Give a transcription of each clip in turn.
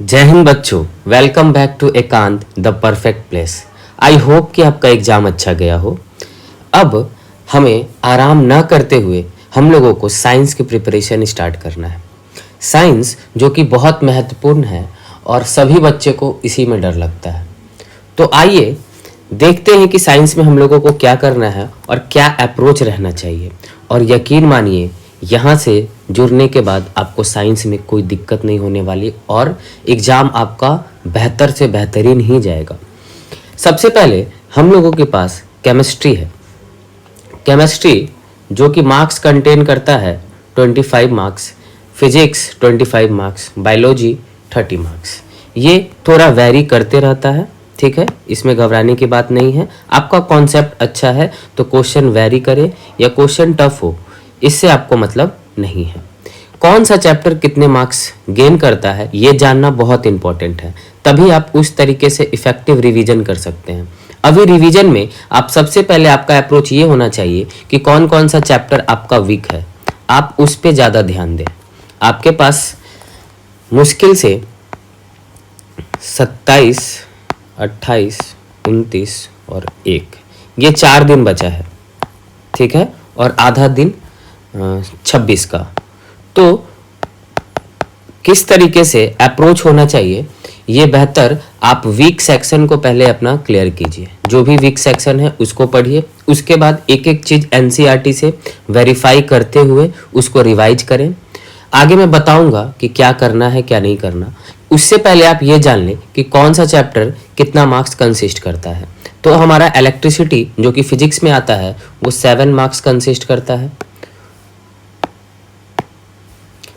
जय हिंद बच्चों, welcome back to एकांत the perfect place. I hope कि आपका एग्जाम अच्छा गया हो। अब हमें आराम ना करते हुए हम लोगों को साइंस की प्रिपरेशन स्टार्ट करना है। साइंस जो कि बहुत महत्वपूर्ण है और सभी बच्चे को इसी में डर लगता है। तो आइए देखते हैं कि साइंस में हम लोगों को क्या करना है और क्या अप्रोच रहना चाहिए। और यकीन मानिए, यहाँ से जुड़ने के बाद आपको साइंस में कोई दिक्कत नहीं होने वाली और एग्ज़ाम आपका बेहतर से बेहतरीन ही जाएगा। सबसे पहले हम लोगों के पास केमिस्ट्री है। केमिस्ट्री जो कि मार्क्स कंटेन करता है 25 marks, physics 25 marks, biology 30 marks. ये थोड़ा वेरी करते रहता है, ठीक है, इसमें घबराने की बात नहीं है। आपका कॉन्सेप्ट अच्छा है तो क्वेश्चन वेरी करे या क्वेश्चन टफ हो, इससे आपको मतलब नहीं है। कौन सा चैप्टर कितने मार्क्स गेन करता है ये जानना बहुत इंपॉर्टेंट है, तभी आप उस तरीके से इफेक्टिव रिवीजन कर सकते हैं। अभी रिवीजन में आप सबसे पहले आपका अप्रोच ये होना चाहिए कि कौन कौन सा चैप्टर आपका वीक है, आप उस पे ज़्यादा ध्यान दें। आपके पास मुश्किल से 27, 28, 29 और 1 ये 4 दिन बचा है, ठीक है, और आधा दिन 26 का। तो किस तरीके से अप्रोच होना चाहिए ये बेहतर आप वीक सेक्शन को पहले अपना क्लियर कीजिए। जो भी वीक सेक्शन है उसको पढ़िए, उसके बाद एक एक चीज़ एनसीईआरटी से वेरीफाई करते हुए उसको रिवाइज करें। आगे मैं बताऊंगा कि क्या करना है क्या नहीं करना। उससे पहले आप ये जान लें कि कौन सा चैप्टर कितना मार्क्स कंसिस्ट करता है। तो हमारा इलेक्ट्रिसिटी जो कि फिजिक्स में आता है वो 7 मार्क्स कंसिस्ट करता है।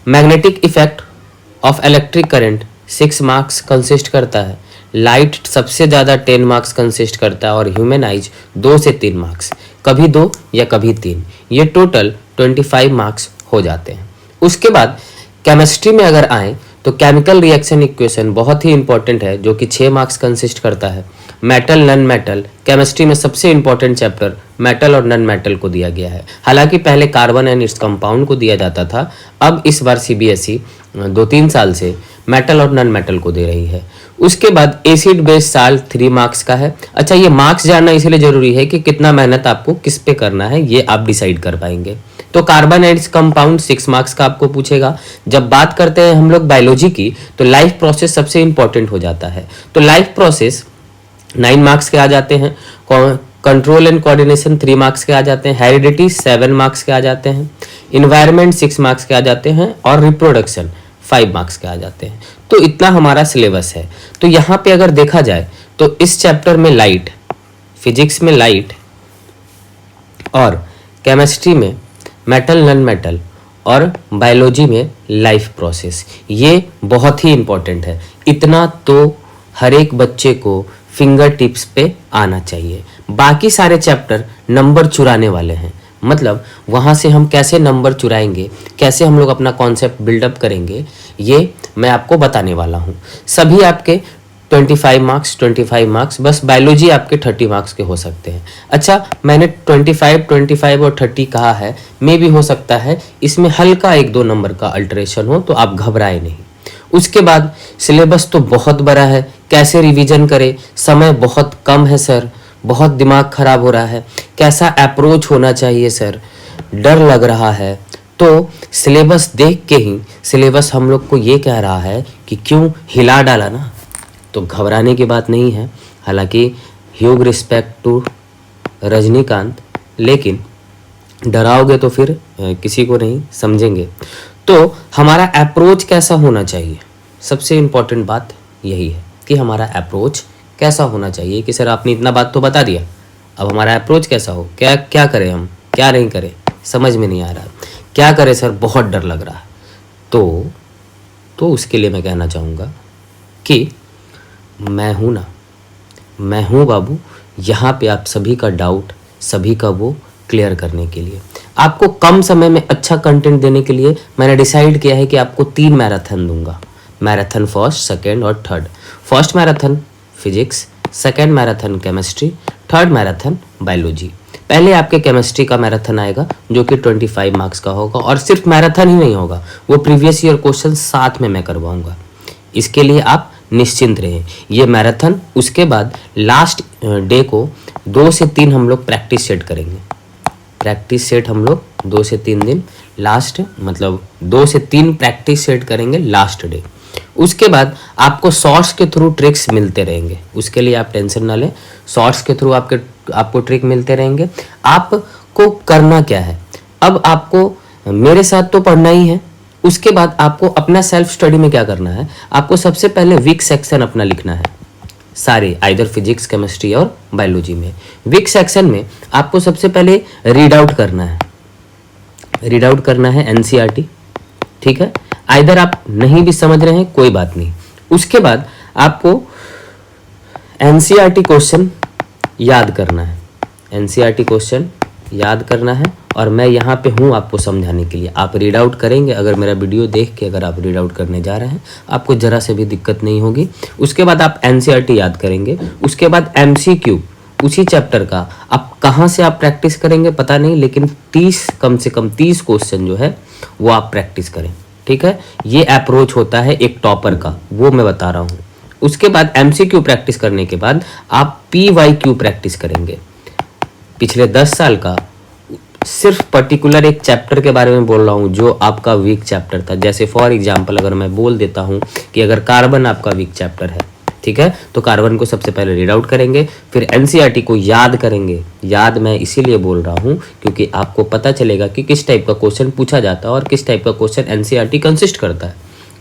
Magnetic effect of electric current 6 marks consist करता है। लाइट सबसे ज़्यादा 10 मार्क्स कंसिस्ट करता है और ह्यूमन आइज 2 से 3 मार्क्स, कभी 2 या कभी 3, ये टोटल 25 मार्क्स हो जाते हैं। उसके बाद केमिस्ट्री में अगर आए तो केमिकल रिएक्शन इक्वेशन बहुत ही इंपॉर्टेंट है जो कि 6 मार्क्स कंसिस्ट करता है। मेटल नॉन मेटल, केमिस्ट्री में सबसे इंपॉर्टेंट चैप्टर मेटल और नॉन मेटल को दिया गया है। हालांकि पहले कार्बन एंड इट्स कंपाउंड को दिया जाता था, अब इस बार सीबीएसई 2-3 साल से मेटल और नॉन मेटल को दे रही है। उसके बाद एसिड बेस साल्ट 3 मार्क्स का है। अच्छा, ये मार्क्स जानना इसलिए जरूरी है कि कितना मेहनत आपको किस पे करना है ये आप डिसाइड कर पाएंगे। तो कार्बन एंड कंपाउंड 6 मार्क्स का आपको पूछेगा। जब बात करते हैं हम लोग बायोलॉजी की तो लाइफ प्रोसेस सबसे इंपॉर्टेंट हो जाता है। तो लाइफ प्रोसेस 9 मार्क्स के आ जाते हैं। कंट्रोल एंड कोऑर्डिनेशन 3 मार्क्स के आ जाते हैं। हेरिडिटी 7 मार्क्स के आ जाते हैं। इन्वायरमेंट 6 मार्क्स के आ जाते हैं और रिप्रोडक्शन 5 मार्क्स के आ जाते हैं। तो इतना हमारा सिलेबस है। तो यहाँ पे अगर देखा जाए तो इस चैप्टर में लाइट, फिजिक्स में लाइट और केमिस्ट्री में मेटल नॉन मेटल और बायोलॉजी में लाइफ प्रोसेस, ये बहुत ही इंपॉर्टेंट है। इतना तो हर एक बच्चे को फिंगर टिप्स पे आना चाहिए। बाकी सारे चैप्टर नंबर चुराने वाले हैं, मतलब वहाँ से हम कैसे नंबर चुराएंगे, कैसे हम लोग अपना कॉन्सेप्ट बिल्डअप करेंगे, ये मैं आपको बताने वाला हूँ। सभी आपके 25 मार्क्स, बस बायोलॉजी आपके 30 मार्क्स के हो सकते हैं। अच्छा, मैंने 25 और 30 कहा है, मे भी हो सकता है इसमें हल्का 1-2 नंबर का अल्टरेशन हो, तो आप घबराए नहीं। उसके बाद सिलेबस तो बहुत बड़ा है, कैसे रिवीजन करें, समय बहुत कम है सर, बहुत दिमाग खराब हो रहा है, कैसा अप्रोच होना चाहिए सर, डर लग रहा है। तो सिलेबस देख के ही सिलेबस हम लोग को ये कह रहा है कि क्यों हिला डाला ना, तो घबराने की बात नहीं है। हालांकि ह्यूग रिस्पेक्ट टू रजनीकांत, लेकिन डराओगे तो फिर किसी को नहीं समझेंगे। तो हमारा अप्रोच कैसा होना चाहिए, सबसे इम्पोर्टेंट बात यही है कि हमारा अप्रोच कैसा होना चाहिए। कि सर आपने इतना बात तो बता दिया, अब हमारा अप्रोच कैसा हो, क्या क्या करें हम, क्या नहीं करें, समझ में नहीं आ रहा, क्या करें सर, बहुत डर लग रहा है। तो उसके लिए मैं कहना चाहूँगा कि मैं हूँ ना, मैं हूँ बाबू, यहाँ पे आप सभी का डाउट, सभी का वो क्लियर करने के लिए, आपको कम समय में अच्छा कंटेंट देने के लिए मैंने डिसाइड किया है कि आपको 3 मैराथन दूंगा। मैराथन फर्स्ट, सेकेंड और third. First marathon physics, second marathon chemistry, third marathon biology. पहले आपके केमिस्ट्री का मैराथन आएगा जो कि 25 मार्क्स का होगा, और सिर्फ मैराथन ही नहीं होगा, वो प्रीवियस ईयर क्वेश्चन साथ में मैं करवाऊंगा। इसके लिए आप निश्चिंत रहें। ये मैराथन, उसके बाद लास्ट डे को 2 से 3 हम लोग प्रैक्टिस सेट करेंगे। प्रैक्टिस सेट हम लोग 2 से 3 दिन लास्ट, मतलब 2 से 3 प्रैक्टिस सेट करेंगे लास्ट डे। उसके बाद आपको शॉर्ट्स के थ्रू ट्रिक्स मिलते रहेंगे, उसके लिए आप टेंशन ना लें। शॉर्ट्स के थ्रू आपको ट्रिक मिलते रहेंगे। आपको करना क्या है, अब आपको मेरे साथ तो पढ़ना ही है। उसके बाद आपको अपना सेल्फ स्टडी में क्या करना है, आपको सबसे पहले वीक सेक्शन अपना लिखना है सारे, आइदर फिजिक्स, केमिस्ट्री और बायोलॉजी में। वीक सेक्शन में आपको सबसे पहले रीड आउट करना है, रीड आउट करना है एनसीईआरटी, ठीक है। आइदर आप नहीं भी समझ रहे हैं कोई बात नहीं। उसके बाद आपको एनसीईआरटी क्वेश्चन याद करना है, एनसीईआरटी क्वेश्चन याद करना है। और मैं यहाँ पे हूँ आपको समझाने के लिए। आप रीड आउट करेंगे, अगर मेरा वीडियो देख के अगर आप रीड आउट करने जा रहे हैं, आपको ज़रा से भी दिक्कत नहीं होगी। उसके बाद आप एनसीईआरटी याद करेंगे। उसके बाद एमसीक्यू उसी चैप्टर का, आप कहाँ से आप प्रैक्टिस करेंगे पता नहीं, लेकिन 30 कम से कम 30 क्वेश्चन जो है वो आप प्रैक्टिस करें, ठीक है। ये अप्रोच होता है एक टॉपर का, वो मैं बता रहा हूँ। उसके बाद एमसीक्यू प्रैक्टिस करने के बाद आप पीवाईक्यू प्रैक्टिस करेंगे। पिछले 10 साल का सिर्फ पर्टिकुलर एक चैप्टर के बारे में बोल रहा हूँ जो आपका वीक चैप्टर था। जैसे फॉर एग्जांपल अगर मैं बोल देता हूँ कि अगर कार्बन आपका वीक चैप्टर है, ठीक है, तो कार्बन को सबसे पहले रीड आउट करेंगे, फिर एनसीईआरटी को याद करेंगे। याद मैं इसीलिए बोल रहा हूँ क्योंकि आपको पता चलेगा कि किस टाइप का क्वेश्चन पूछा जाता है और किस टाइप का क्वेश्चन एनसीईआरटी कंसिस्ट करता है।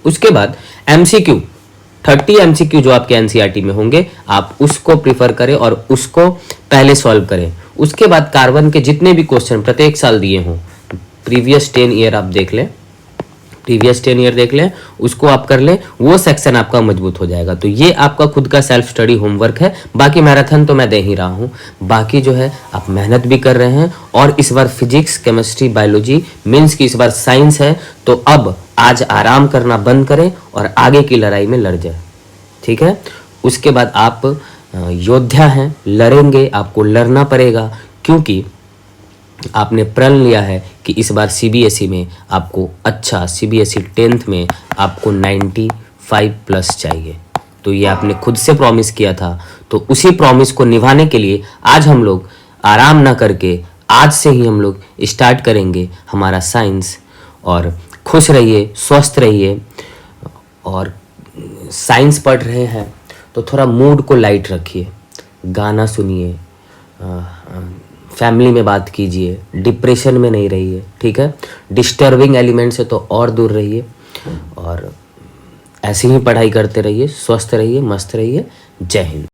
उसके बाद एमसीक्यू, 30 एमसीक्यू जो आपके एनसीईआरटी में होंगे, आप उसको प्रीफर करें और उसको पहले सॉल्व करें। उसके बाद कार्बन के जितने भी क्वेश्चन प्रत्येक साल दिए हों, प्रीवियस 10 ईयर आप देख लें, प्रीवियस 10 ईयर देख लें, उसको आप कर लें, वो सेक्शन आपका मजबूत हो जाएगा। तो ये आपका खुद का सेल्फ स्टडी होमवर्क है। बाकी मैराथन तो मैं दे ही रहा हूँ, बाकी जो है आप मेहनत भी कर रहे हैं। और इस बार फिजिक्स, केमिस्ट्री, बायोलॉजी मीन्स की इस बार साइंस है, तो अब आज आराम करना बंद करें और आगे की लड़ाई में लड़ जाए, ठीक है। उसके बाद आप योद्धा हैं, लड़ेंगे, आपको लड़ना पड़ेगा क्योंकि आपने प्रण लिया है कि इस बार सीबीएसई में आपको अच्छा, सीबीएसई 10th में आपको 95+ चाहिए। तो ये आपने खुद से प्रॉमिस किया था, तो उसी प्रॉमिस को निभाने के लिए आज हम लोग आराम ना करके आज से ही हम लोग स्टार्ट करेंगे हमारा साइंस। और खुश रहिए, स्वस्थ रहिए। और साइंस पढ़ रहे हैं तो थोड़ा मूड को लाइट रखिए, गाना सुनिए, फैमिली में बात कीजिए, डिप्रेशन में नहीं रहिए, ठीक है। डिस्टर्बिंग एलिमेंट से तो और दूर रहिए और ऐसे ही पढ़ाई करते रहिए, स्वस्थ रहिए, मस्त रहिए। जय हिंद।